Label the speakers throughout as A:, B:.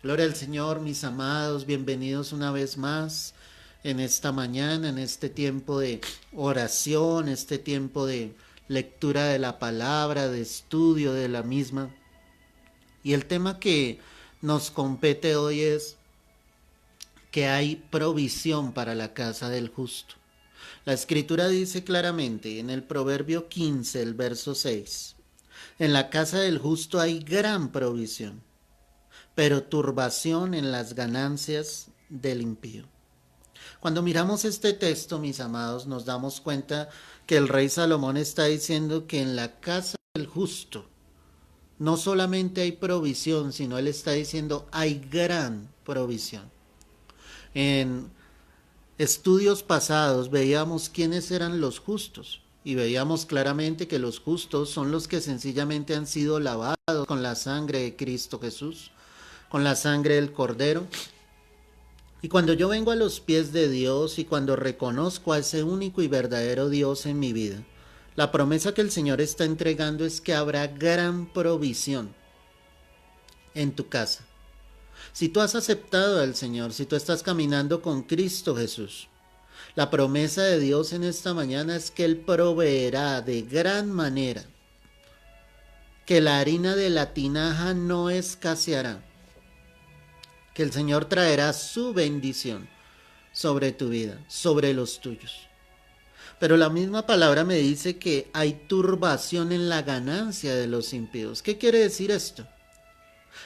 A: Gloria al Señor, mis amados, bienvenidos una vez más en esta mañana, en este tiempo de oración, este tiempo de lectura de la palabra, de estudio de la misma. Y el tema que nos compete hoy es que hay provisión para la casa del justo. La escritura dice claramente en el Proverbio 15, el verso 6, en la casa del justo hay gran provisión, pero turbación en las ganancias del impío. Cuando miramos este texto, mis amados, nos damos cuenta que el rey Salomón está diciendo que en la casa del justo no solamente hay provisión, sino él está diciendo hay gran provisión. En estudios pasados veíamos quiénes eran los justos y veíamos claramente que los justos son los que sencillamente han sido lavados con la sangre de Cristo Jesús, con la sangre del Cordero. Y cuando yo vengo a los pies de Dios y cuando reconozco a ese único y verdadero Dios en mi vida, la promesa que el Señor está entregando es que habrá gran provisión en tu casa. Si tú has aceptado al Señor, si tú estás caminando con Cristo Jesús, la promesa de Dios en esta mañana es que Él proveerá de gran manera, que la harina de la tinaja no escaseará, que el Señor traerá su bendición sobre tu vida, sobre los tuyos. Pero la misma palabra me dice que hay turbación en la ganancia de los impíos. ¿Qué quiere decir esto?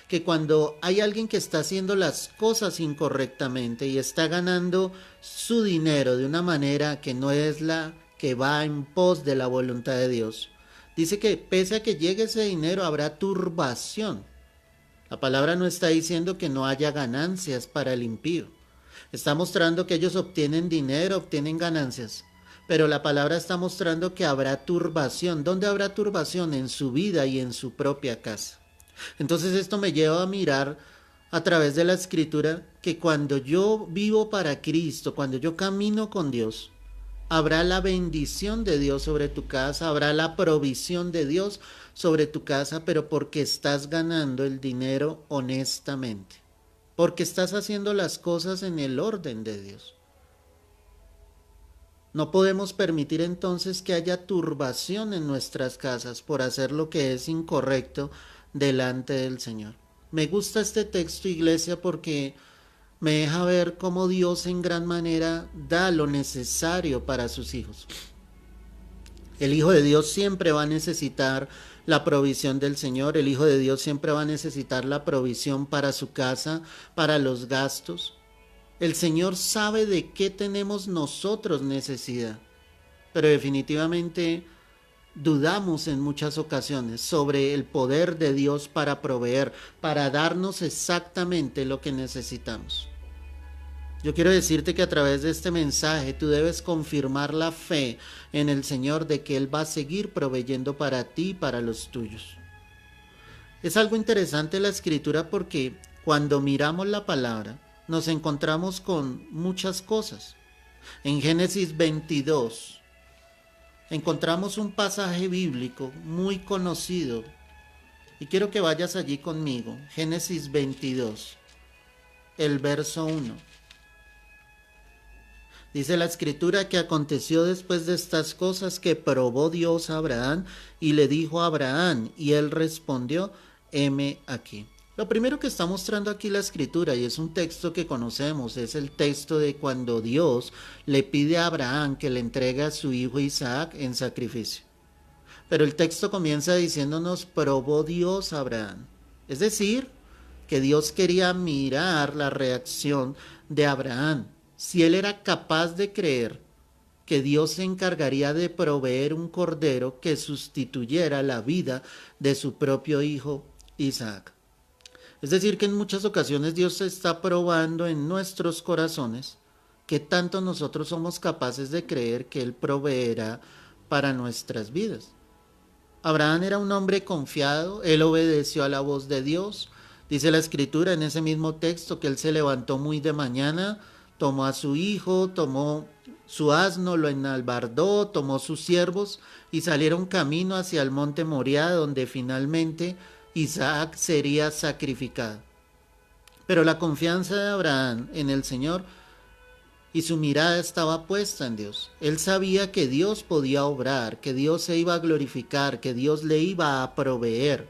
A: Que cuando hay alguien que está haciendo las cosas incorrectamente y está ganando su dinero de una manera que no es la que va en pos de la voluntad de Dios, dice que pese a que llegue ese dinero habrá turbación. La palabra no está diciendo que no haya ganancias para el impío. Está mostrando que ellos obtienen dinero, obtienen ganancias. Pero la palabra está mostrando que habrá turbación. ¿Dónde habrá turbación? En su vida y en su propia casa. Entonces esto me lleva a mirar a través de la escritura que cuando yo vivo para Cristo, cuando yo camino con Dios, habrá la bendición de Dios sobre tu casa, habrá la provisión de Dios sobre tu casa, pero porque estás ganando el dinero honestamente, porque estás haciendo las cosas en el orden de Dios. No podemos permitir entonces que haya turbación en nuestras casas por hacer lo que es incorrecto delante del Señor. Me gusta este texto, iglesia, porque me deja ver cómo Dios en gran manera da lo necesario para sus hijos. El Hijo de Dios siempre va a necesitar la provisión del Señor. El Hijo de Dios siempre va a necesitar la provisión para su casa, para los gastos. El Señor sabe de qué tenemos nosotros necesidad, pero definitivamente dudamos en muchas ocasiones sobre el poder de Dios para proveer, para darnos exactamente lo que necesitamos. Yo quiero decirte que a través de este mensaje tú debes confirmar la fe en el Señor de que Él va a seguir proveyendo para ti y para los tuyos. Es algo interesante la escritura porque cuando miramos la palabra nos encontramos con muchas cosas. En Génesis 22 encontramos un pasaje bíblico muy conocido y quiero que vayas allí conmigo. Génesis 22, el verso 1. Dice la escritura que aconteció después de estas cosas que probó Dios a Abraham y le dijo a Abraham y él respondió, heme aquí. Lo primero que está mostrando aquí la escritura, y es un texto que conocemos, es el texto de cuando Dios le pide a Abraham que le entregue a su hijo Isaac en sacrificio. Pero el texto comienza diciéndonos, probó Dios a Abraham. Es decir, que Dios quería mirar la reacción de Abraham. Si él era capaz de creer que Dios se encargaría de proveer un cordero que sustituyera la vida de su propio hijo Isaac. Es decir, que en muchas ocasiones Dios se está probando en nuestros corazones que tanto nosotros somos capaces de creer que Él proveerá para nuestras vidas. Abraham era un hombre confiado, él obedeció a la voz de Dios. Dice la escritura en ese mismo texto que él se levantó muy de mañana, tomó a su hijo, tomó su asno, lo enalbardó, tomó sus siervos y salieron camino hacia el monte Moriah, donde finalmente Isaac sería sacrificado. Pero la confianza de Abraham en el Señor y su mirada estaba puesta en Dios. Él sabía que Dios podía obrar, que Dios se iba a glorificar, que Dios le iba a proveer,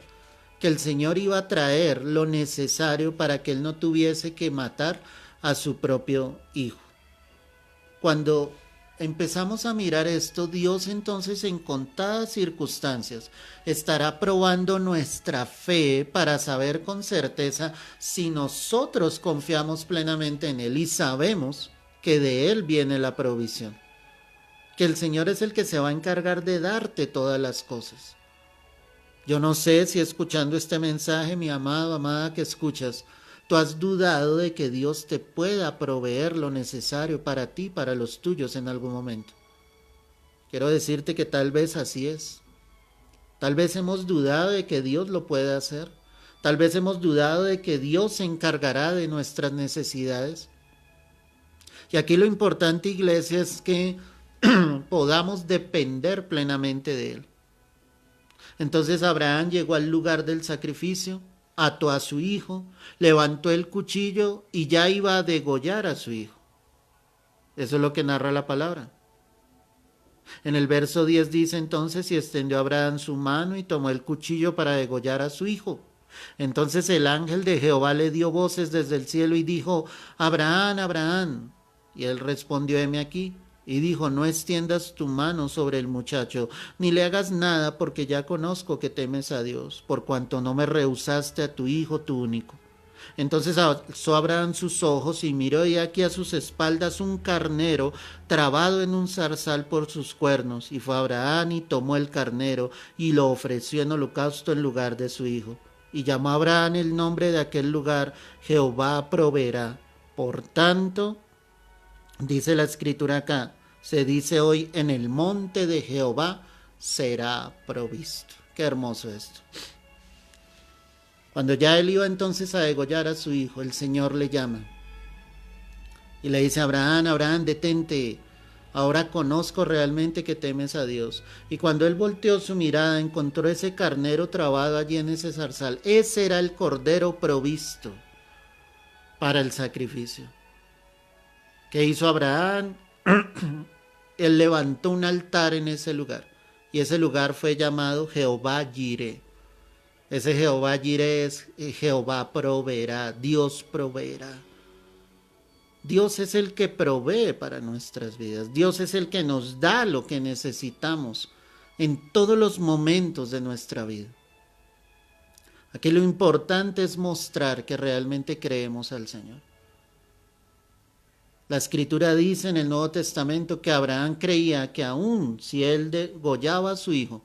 A: que el Señor iba a traer lo necesario para que él no tuviese que matar a su propio hijo. Cuando empezamos a mirar esto, Dios entonces en contadas circunstancias estará probando nuestra fe para saber con certeza si nosotros confiamos plenamente en Él y sabemos que de Él viene la provisión, que el Señor es el que se va a encargar de darte todas las cosas. Yo no sé si escuchando este mensaje, mi amado, amada que escuchas, tú has dudado de que Dios te pueda proveer lo necesario para ti, para los tuyos en algún momento. Quiero decirte que tal vez así es. Tal vez hemos dudado de que Dios lo pueda hacer. Tal vez hemos dudado de que Dios se encargará de nuestras necesidades. Y aquí lo importante, iglesia, es que podamos depender plenamente de Él. Entonces Abraham llegó al lugar del sacrificio, ató a su hijo, levantó el cuchillo y ya iba a degollar a su hijo. Eso es lo que narra la palabra. En el verso 10 dice entonces, y extendió Abraham su mano y tomó el cuchillo para degollar a su hijo. Entonces el ángel de Jehová le dio voces desde el cielo y dijo, Abraham, Abraham. Y él respondió, heme aquí. Y dijo, no extiendas tu mano sobre el muchacho, ni le hagas nada, porque ya conozco que temes a Dios, por cuanto no me rehusaste a tu hijo, tu único. Entonces alzó Abraham sus ojos y miró, y aquí a sus espaldas un carnero trabado en un zarzal por sus cuernos. Y fue Abraham y tomó el carnero y lo ofreció en holocausto en lugar de su hijo. Y llamó a Abraham el nombre de aquel lugar, Jehová proveerá. Por tanto, dice la escritura acá, se dice hoy, en el monte de Jehová será provisto. Qué hermoso esto. Cuando ya él iba entonces a degollar a su hijo, el Señor le llama y le dice, Abraham, Abraham, detente, ahora conozco realmente que temes a Dios. Y cuando él volteó su mirada, encontró ese carnero trabado allí en ese zarzal. Ese era el cordero provisto para el sacrificio. ¿Qué hizo Abraham? Él levantó un altar en ese lugar y ese lugar fue llamado Jehová Jireh. Ese Jehová Jireh es Jehová proveerá, Dios proveerá. Dios es el que provee para nuestras vidas. Dios es el que nos da lo que necesitamos en todos los momentos de nuestra vida. Aquí lo importante es mostrar que realmente creemos al Señor. La Escritura dice en el Nuevo Testamento que Abraham creía que aún si él degollaba a su hijo,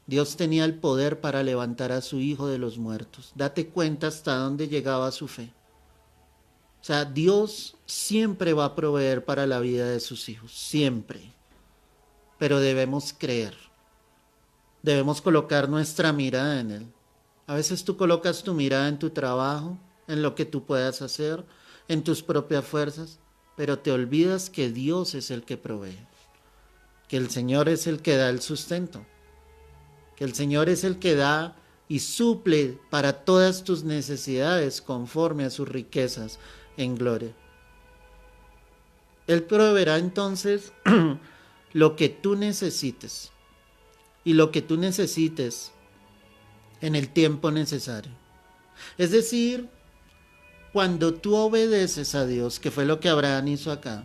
A: Dios tenía el poder para levantar a su hijo de los muertos. Date cuenta hasta dónde llegaba su fe. O sea, Dios siempre va a proveer para la vida de sus hijos, siempre. Pero debemos creer. Debemos colocar nuestra mirada en Él. A veces tú colocas tu mirada en tu trabajo, en lo que tú puedas hacer, en tus propias fuerzas, pero te olvidas que Dios es el que provee, que el Señor es el que da el sustento, que el Señor es el que da y suple para todas tus necesidades conforme a sus riquezas en gloria. Él proveerá entonces lo que tú necesites y lo que tú necesites en el tiempo necesario. Es decir, cuando tú obedeces a Dios, que fue lo que Abraham hizo acá,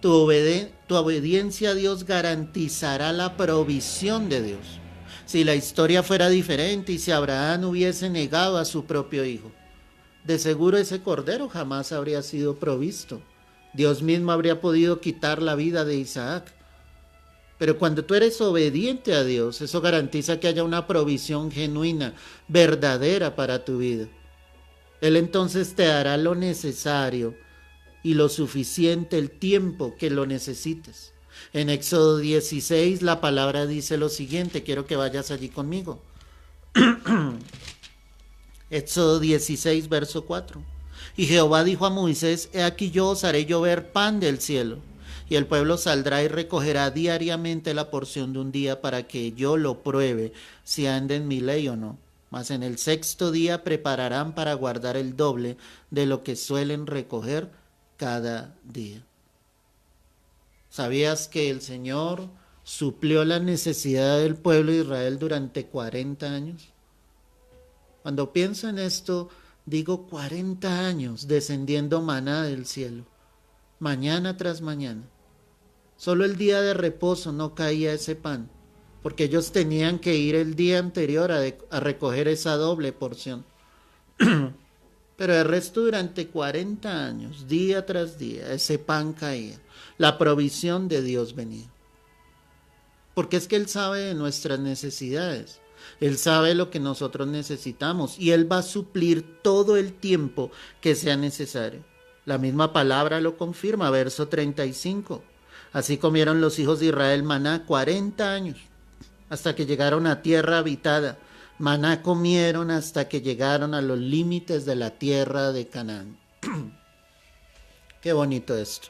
A: tu obediencia a Dios garantizará la provisión de Dios. Si la historia fuera diferente y si Abraham hubiese negado a su propio hijo, de seguro ese cordero jamás habría sido provisto. Dios mismo habría podido quitar la vida de Isaac. Pero cuando tú eres obediente a Dios, eso garantiza que haya una provisión genuina, verdadera para tu vida. Él entonces te dará lo necesario y lo suficiente, el tiempo que lo necesites. En Éxodo 16 la palabra dice lo siguiente, quiero que vayas allí conmigo. Éxodo 16, verso 4. Y Jehová dijo a Moisés, he aquí yo os haré llover pan del cielo, y el pueblo saldrá y recogerá diariamente la porción de un día para que yo lo pruebe, si anda en mi ley o no. mas en el sexto día prepararán para guardar el doble de lo que suelen recoger cada día. ¿Sabías que el Señor suplió la necesidad del pueblo de Israel durante 40 años? Cuando pienso en esto, digo 40 años descendiendo maná del cielo, mañana tras mañana. Solo el día de reposo no caía ese pan, porque ellos tenían que ir el día anterior a recoger esa doble porción. Pero el resto durante 40 años, día tras día, ese pan caía. La provisión de Dios venía. Porque es que Él sabe de nuestras necesidades. Él sabe lo que nosotros necesitamos y Él va a suplir todo el tiempo que sea necesario. La misma palabra lo confirma, verso 35. Así comieron los hijos de Israel maná 40 años, hasta que llegaron a tierra habitada. Maná comieron hasta que llegaron a los límites de la tierra de Canaán. Qué bonito esto.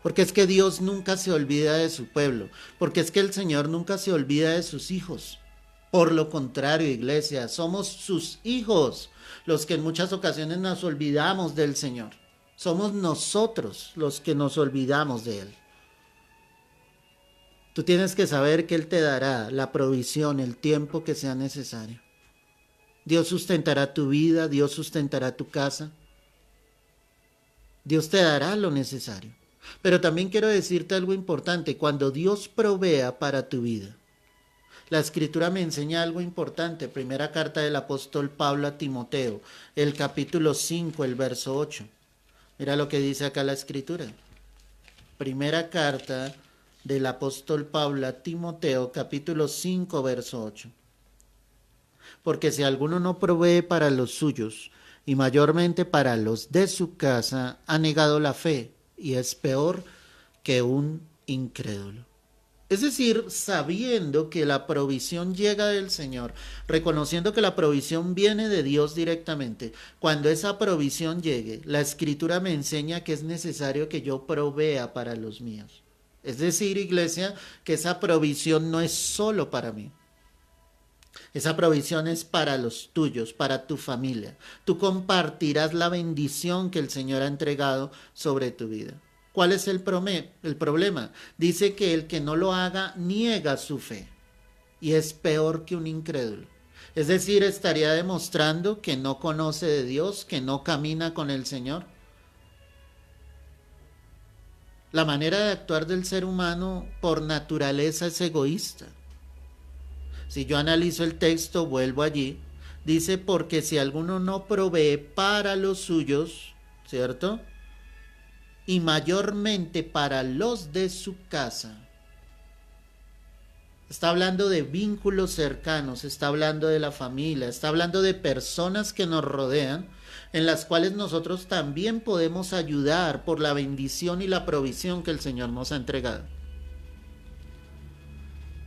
A: Porque es que Dios nunca se olvida de su pueblo. Porque es que el Señor nunca se olvida de sus hijos. Por lo contrario, iglesia, somos sus hijos los que en muchas ocasiones nos olvidamos del Señor. Somos nosotros los que nos olvidamos de Él. Tú tienes que saber que Él te dará la provisión, el tiempo que sea necesario. Dios sustentará tu vida, Dios sustentará tu casa. Dios te dará lo necesario. Pero también quiero decirte algo importante, cuando Dios provea para tu vida. La Escritura me enseña algo importante, primera carta del apóstol Pablo a Timoteo, el capítulo 5, el verso 8. Mira lo que dice acá la Escritura. Primera carta del apóstol Pablo a Timoteo, capítulo 5, verso 8. Porque si alguno no provee para los suyos, y mayormente para los de su casa, ha negado la fe, y es peor que un incrédulo. Es decir, sabiendo que la provisión llega del Señor, reconociendo que la provisión viene de Dios directamente. Cuando esa provisión llegue, la Escritura me enseña que es necesario que yo provea para los míos. Es decir, iglesia, que esa provisión no es solo para mí. Esa provisión es para los tuyos, para tu familia. Tú compartirás la bendición que el Señor ha entregado sobre tu vida. ¿Cuál es el problema? Dice que el que no lo haga niega su fe y es peor que un incrédulo. Es decir, estaría demostrando que no conoce de Dios, que no camina con el Señor. La manera de actuar del ser humano por naturaleza es egoísta. Si yo analizo el texto, vuelvo allí, dice, porque si alguno no provee para los suyos, ¿cierto? Y mayormente para los de su casa. Está hablando de vínculos cercanos, está hablando de la familia, está hablando de personas que nos rodean, en las cuales nosotros también podemos ayudar por la bendición y la provisión que el Señor nos ha entregado.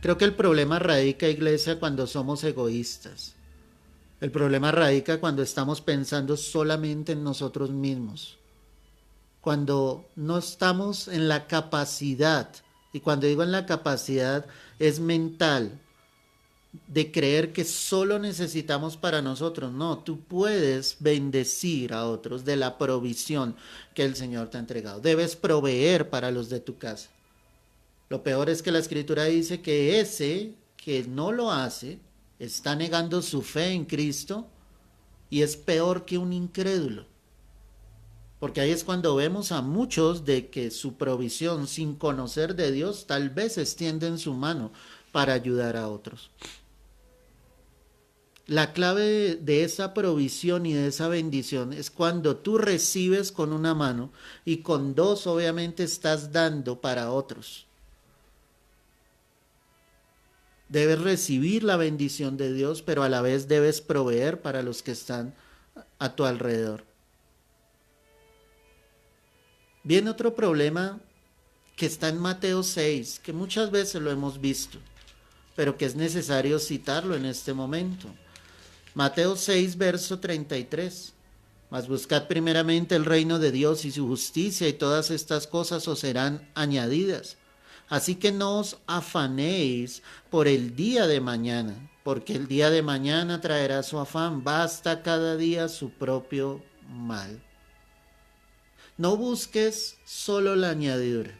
A: Creo que el problema radica, iglesia, cuando somos egoístas. El problema radica cuando estamos pensando solamente en nosotros mismos. Cuando no estamos en la capacidad, y cuando digo en la capacidad es mental, de creer que solo necesitamos para nosotros. No, tú puedes bendecir a otros de la provisión que el Señor te ha entregado. Debes proveer para los de tu casa. Lo peor es que la Escritura dice que ese que no lo hace está negando su fe en Cristo y es peor que un incrédulo. Porque ahí es cuando vemos a muchos de que su provisión sin conocer de Dios tal vez extienden su mano para ayudar a otros. La clave de esa provisión y de esa bendición es cuando tú recibes con una mano y con dos obviamente estás dando para otros. Debes recibir la bendición de Dios, pero a la vez debes proveer para los que están a tu alrededor. Viene otro problema que está en Mateo 6, que muchas veces lo hemos visto, pero que es necesario citarlo en este momento. Mateo 6, verso 33. Mas buscad primeramente el reino de Dios y su justicia, y todas estas cosas os serán añadidas. Así que no os afanéis por el día de mañana, porque el día de mañana traerá su afán. Basta cada día su propio mal. No busques solo la añadidura.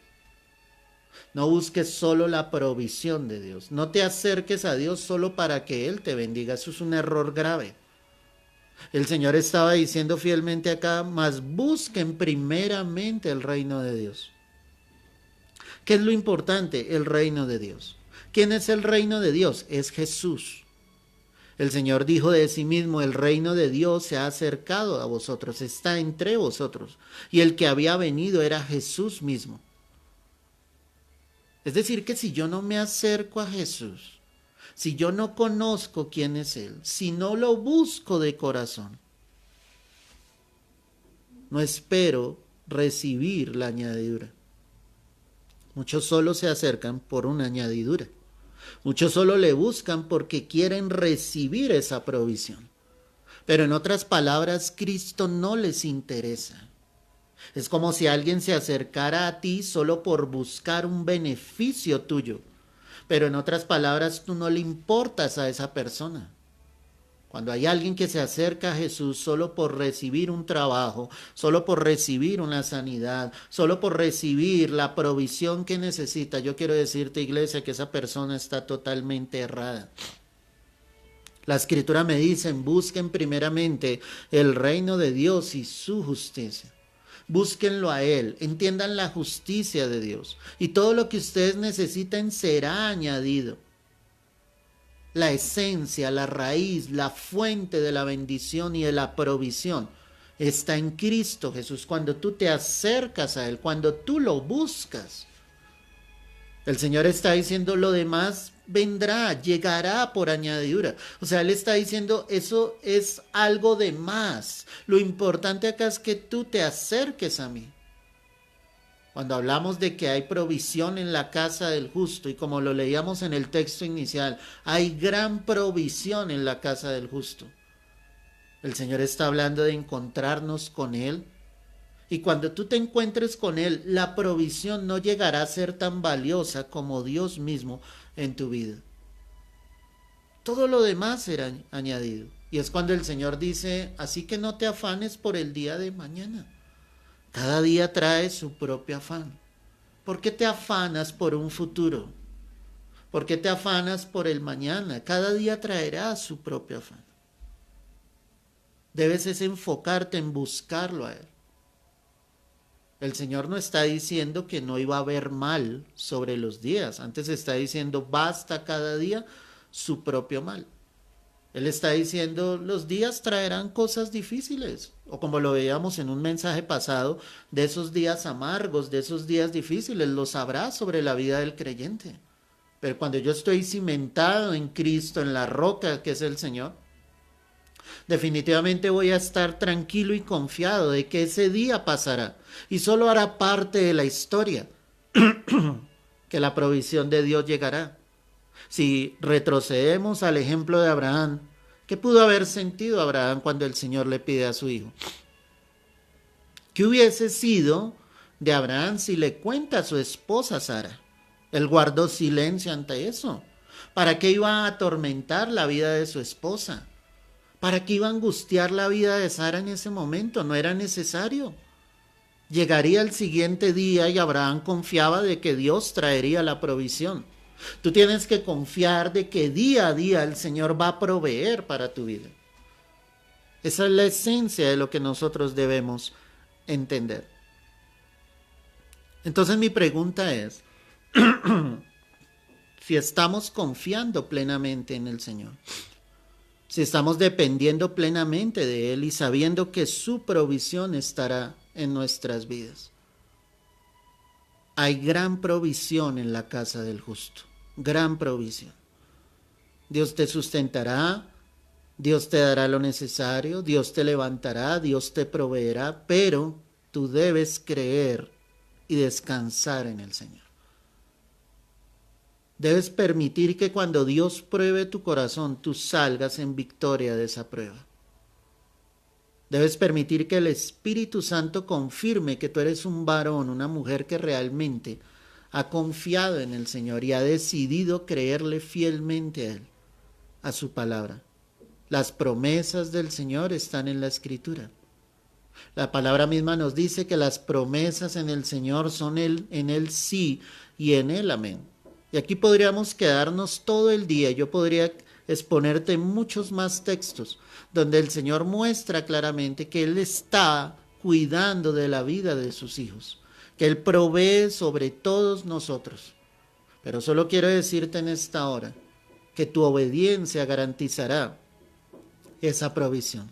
A: No busques solo la provisión de Dios. No te acerques a Dios solo para que Él te bendiga. Eso es un error grave. El Señor estaba diciendo fielmente acá, mas busquen primeramente el reino de Dios. ¿Qué es lo importante? El reino de Dios. ¿Quién es el reino de Dios? Es Jesús. El Señor dijo de sí mismo, el reino de Dios se ha acercado a vosotros, está entre vosotros. Y el que había venido era Jesús mismo. Es decir, que si yo no me acerco a Jesús, si yo no conozco quién es Él, si no lo busco de corazón, no espero recibir la añadidura. Muchos solo se acercan por una añadidura. Muchos solo le buscan porque quieren recibir esa provisión. Pero en otras palabras, Cristo no les interesa. Es como si alguien se acercara a ti solo por buscar un beneficio tuyo. Pero en otras palabras, tú no le importas a esa persona. Cuando hay alguien que se acerca a Jesús solo por recibir un trabajo, solo por recibir una sanidad, solo por recibir la provisión que necesita, yo quiero decirte, iglesia, que esa persona está totalmente errada. La Escritura me dice, busquen primeramente el reino de Dios y su justicia. Búsquenlo a Él, entiendan la justicia de Dios y todo lo que ustedes necesiten será añadido. La esencia, la raíz, la fuente de la bendición y de la provisión está en Cristo Jesús. Cuando tú te acercas a Él, cuando tú lo buscas, el Señor está diciendo lo demás vendrá, llegará por añadidura. O sea, Él está diciendo eso es algo de más. Lo importante acá es que tú te acerques a mí. Cuando hablamos de que hay provisión en la casa del justo, y como lo leíamos en el texto inicial, hay gran provisión en la casa del justo. El Señor está hablando de encontrarnos con Él. Y cuando tú te encuentres con Él, la provisión no llegará a ser tan valiosa como Dios mismo en tu vida. Todo lo demás será añadido. Y es cuando el Señor dice, así que no te afanes por el día de mañana. Cada día trae su propio afán. ¿Por qué te afanas por un futuro? ¿Por qué te afanas por el mañana? Cada día traerá su propio afán. Debes es enfocarte en buscarlo a Él. El Señor no está diciendo que no iba a haber mal sobre los días. Antes está diciendo, basta cada día su propio mal. Él está diciendo, los días traerán cosas difíciles. O como lo veíamos en un mensaje pasado, de esos días amargos, de esos días difíciles, los habrá sobre la vida del creyente. Pero cuando yo estoy cimentado en Cristo, en la roca que es el Señor, definitivamente voy a estar tranquilo y confiado de que ese día pasará. Y solo hará parte de la historia, que la provisión de Dios llegará. Si retrocedemos al ejemplo de Abraham, ¿qué pudo haber sentido Abraham cuando el Señor le pide a su hijo? ¿Qué hubiese sido de Abraham si le cuenta a su esposa Sara? Él guardó silencio ante eso. ¿Para qué iba a atormentar la vida de su esposa? ¿Para qué iba a angustiar la vida de Sara en ese momento? No era necesario. Llegaría el siguiente día y Abraham confiaba de que Dios traería la provisión. Tú tienes que confiar de que día a día el Señor va a proveer para tu vida. Esa es la esencia de lo que nosotros debemos entender. Entonces mi pregunta es, si estamos confiando plenamente en el Señor, si estamos dependiendo plenamente de Él y sabiendo que su provisión estará en nuestras vidas. Hay gran provisión en la casa del justo, gran provisión. Dios te sustentará, Dios te dará lo necesario, Dios te levantará, Dios te proveerá, pero tú debes creer y descansar en el Señor. Debes permitir que cuando Dios pruebe tu corazón, tú salgas en victoria de esa prueba. Debes permitir que el Espíritu Santo confirme que tú eres un varón, una mujer que realmente ha confiado en el Señor y ha decidido creerle fielmente a Él. a su palabra. Las promesas del Señor están en la Escritura. La palabra misma nos dice que las promesas en el Señor son en el sí y en el amén. Y aquí podríamos quedarnos todo el día. Yo podría exponerte muchos más textos donde el Señor muestra claramente que Él está cuidando de la vida de sus hijos, que Él provee sobre todos nosotros. Pero solo quiero decirte en esta hora que tu obediencia garantizará esa provisión,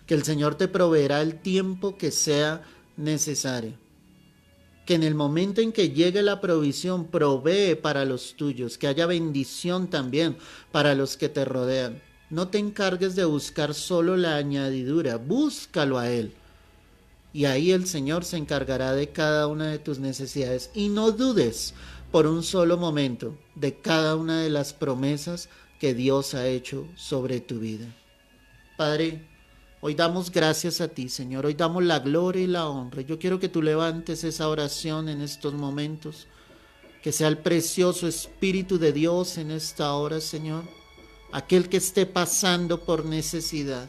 A: que el Señor te proveerá el tiempo que sea necesario, que en el momento en que llegue la provisión provee para los tuyos, que haya bendición también para los que te rodean. No te encargues de buscar solo la añadidura, búscalo a Él. Y ahí el Señor se encargará de cada una de tus necesidades. Y no dudes por un solo momento de cada una de las promesas que Dios ha hecho sobre tu vida. Padre, hoy damos gracias a ti, Señor. Hoy damos la gloria y la honra. Yo quiero que tú levantes esa oración en estos momentos. Que sea el precioso Espíritu de Dios en esta hora, Señor. Aquel que esté pasando por necesidad.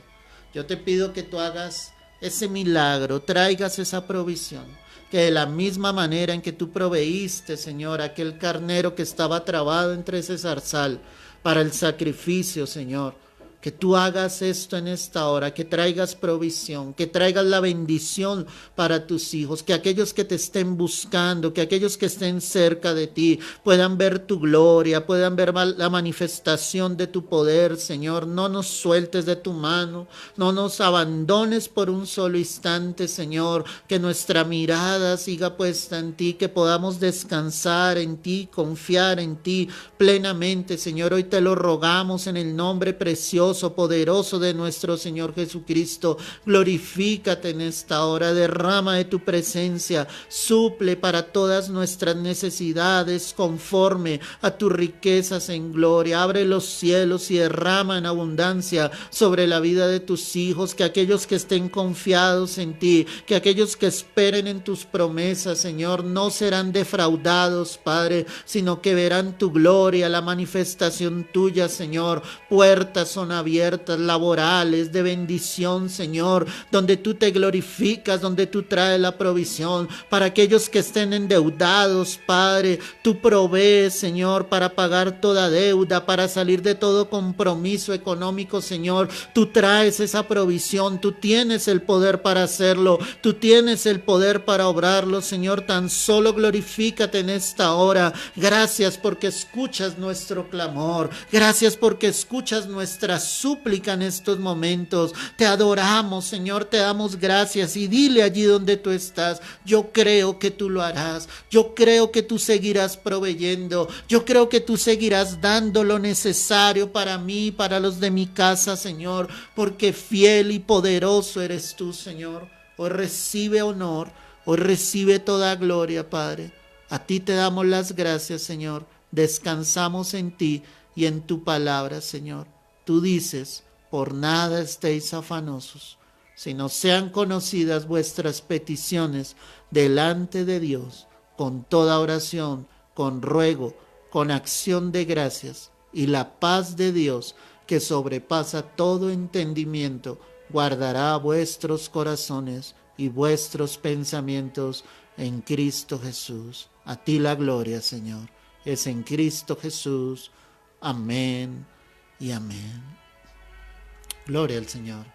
A: Yo te pido que tú hagas ese milagro, traigas esa provisión, que de la misma manera en que tú proveíste, Señor, aquel carnero que estaba trabado entre ese zarzal para el sacrificio, Señor, que tú hagas esto en esta hora, que traigas provisión, que traigas la bendición para tus hijos, que aquellos que te estén buscando, que aquellos que estén cerca de ti puedan ver tu gloria, puedan ver la manifestación de tu poder, Señor. No nos sueltes de tu mano, no nos abandones por un solo instante, Señor, que nuestra mirada siga puesta en ti, que podamos descansar en ti, confiar en ti plenamente, Señor. Hoy te lo rogamos en el nombre precioso, poderoso de nuestro Señor Jesucristo. Glorifícate en esta hora, derrama de tu presencia, suple para todas nuestras necesidades conforme a tus riquezas en gloria. Abre los cielos y derrama en abundancia sobre la vida de tus hijos, que aquellos que estén confiados en ti, que aquellos que esperen en tus promesas, Señor, no serán defraudados, Padre, sino que verán tu gloria, la manifestación tuya, Señor. Puertas son abiertas, laborales, de bendición, Señor, donde tú te glorificas, donde tú traes la provisión para aquellos que estén endeudados, Padre. Tú provees, Señor, para pagar toda deuda, para salir de todo compromiso económico, Señor. Tú traes esa provisión, tú tienes el poder para hacerlo, tú tienes el poder para obrarlo, Señor. Tan solo glorifícate en esta hora. Gracias porque escuchas nuestro clamor, gracias porque escuchas nuestra súplica en estos momentos. Te adoramos, Señor, te damos gracias, y dile allí donde tú estás: yo creo que tú lo harás, yo creo que tú seguirás proveyendo, yo creo que tú seguirás dando lo necesario para mí, para los de mi casa, Señor, porque fiel y poderoso eres tú, Señor. Hoy recibe honor, hoy recibe toda gloria, Padre. A ti te damos las gracias, Señor. Descansamos en ti y en tu palabra, Señor. Tú dices: por nada estéis afanosos, sino sean conocidas vuestras peticiones delante de Dios, con toda oración, con ruego, con acción de gracias, y la paz de Dios, que sobrepasa todo entendimiento, guardará vuestros corazones y vuestros pensamientos en Cristo Jesús. A ti la gloria, Señor, es en Cristo Jesús. Amén y amén. Gloria al Señor.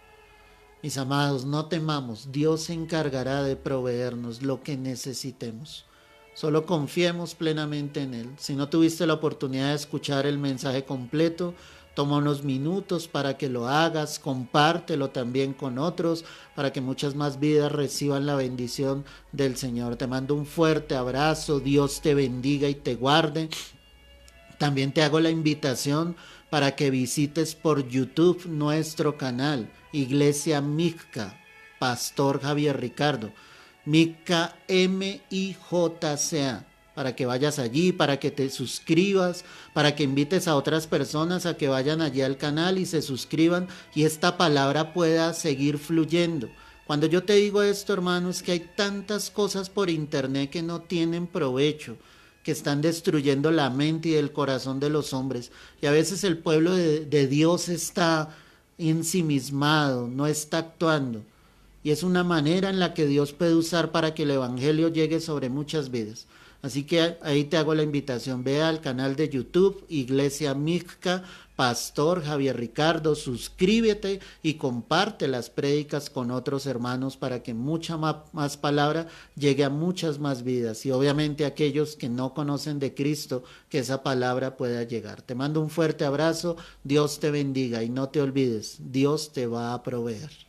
A: Mis amados, no temamos. Dios se encargará de proveernos lo que necesitemos. Solo confiemos plenamente en Él. Si no tuviste la oportunidad de escuchar el mensaje completo, toma unos minutos para que lo hagas, compártelo también con otros, para que muchas más vidas reciban la bendición del Señor. Te mando un fuerte abrazo. Dios te bendiga y te guarde. También te hago la invitación para que visites por YouTube nuestro canal, Iglesia Micca, Pastor Javier Ricardo, Micca MIJCA, para que vayas allí, para que te suscribas, para que invites a otras personas a que vayan allí al canal y se suscriban, y esta palabra pueda seguir fluyendo. Cuando yo te digo esto, hermano, es que hay tantas cosas por internet que no tienen provecho, que están destruyendo la mente y el corazón de los hombres. Y a veces el pueblo de Dios está ensimismado, no está actuando. Y es una manera en la que Dios puede usar para que el Evangelio llegue sobre muchas vidas. Así que ahí te hago la invitación, ve al canal de YouTube, Iglesia Mixca, Pastor Javier Ricardo, suscríbete y comparte las prédicas con otros hermanos para que mucha más palabra llegue a muchas más vidas y obviamente a aquellos que no conocen de Cristo, que esa palabra pueda llegar. Te mando un fuerte abrazo, Dios te bendiga y no te olvides, Dios te va a proveer.